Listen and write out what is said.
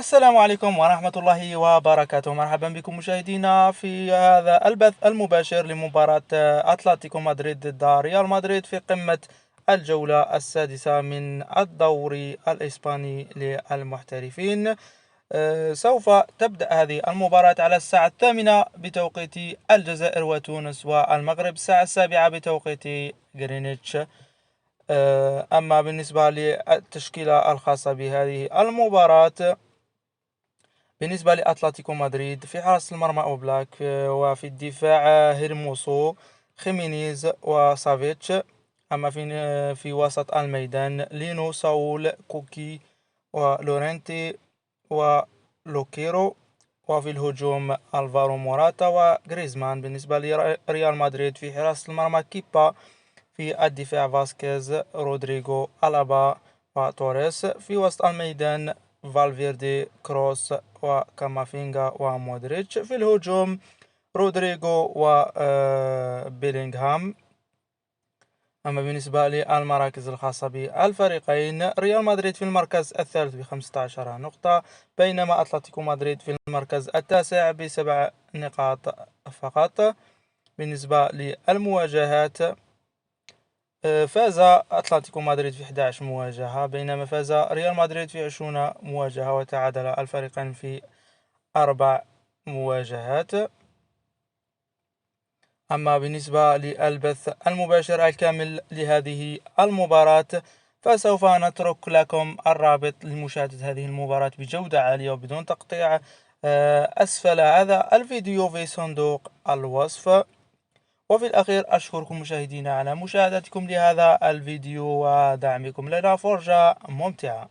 السلام عليكم ورحمة الله وبركاته. مرحبا بكم مشاهدينا في هذا البث المباشر لمباراة أتلتيكو مدريد ضد ريال مدريد في قمة الجولة السادسة من الدوري الإسباني للمحترفين. سوف تبدأ هذه المباراة على الساعة 8 بتوقيت الجزائر وتونس، والمغرب الساعة 7 بتوقيت غرينتش. أما بالنسبة للتشكيلة الخاصة بهذه المباراة، بالنسبة لأتلتيكو مدريد في حراسة المرمى أوبلاك، وفي الدفاع هيرموسو، خيمينيز وسافيتش. أما في وسط الميدان لينو، ساول، كوكي ولورينتي ولوكيرو. وفي الهجوم الفارو موراتا وغريزمان. بالنسبة لريال مدريد في حراسة المرمى كيبا، في الدفاع فاسكيز، رودريغو، ألابا وتوريس. في وسط الميدان فالفيردي، كروس وكامافينغا ومودريتش. في الهجوم رودريغو وبيلينغهام. أما بالنسبة للمراكز الخاصة بالفريقين، ريال مدريد في المركز الثالث ب15 نقطة، بينما أتلتيكو مدريد في المركز التاسع ب7 نقاط فقط. بالنسبة للمواجهات، فاز أتلتيكو مدريد في 11 مواجهة، بينما فاز ريال مدريد في 20 مواجهة، وتعادل الفريقين في 4 مواجهات. أما بالنسبة للبث المباشر الكامل لهذه المباراة، فسوف نترك لكم الرابط لمشاهدة هذه المباراة بجودة عالية وبدون تقطيع أسفل هذا الفيديو في صندوق الوصف. وفي الأخير أشكركم مشاهدينا على مشاهدتكم لهذا الفيديو ودعمكم لنا فرجة ممتعة.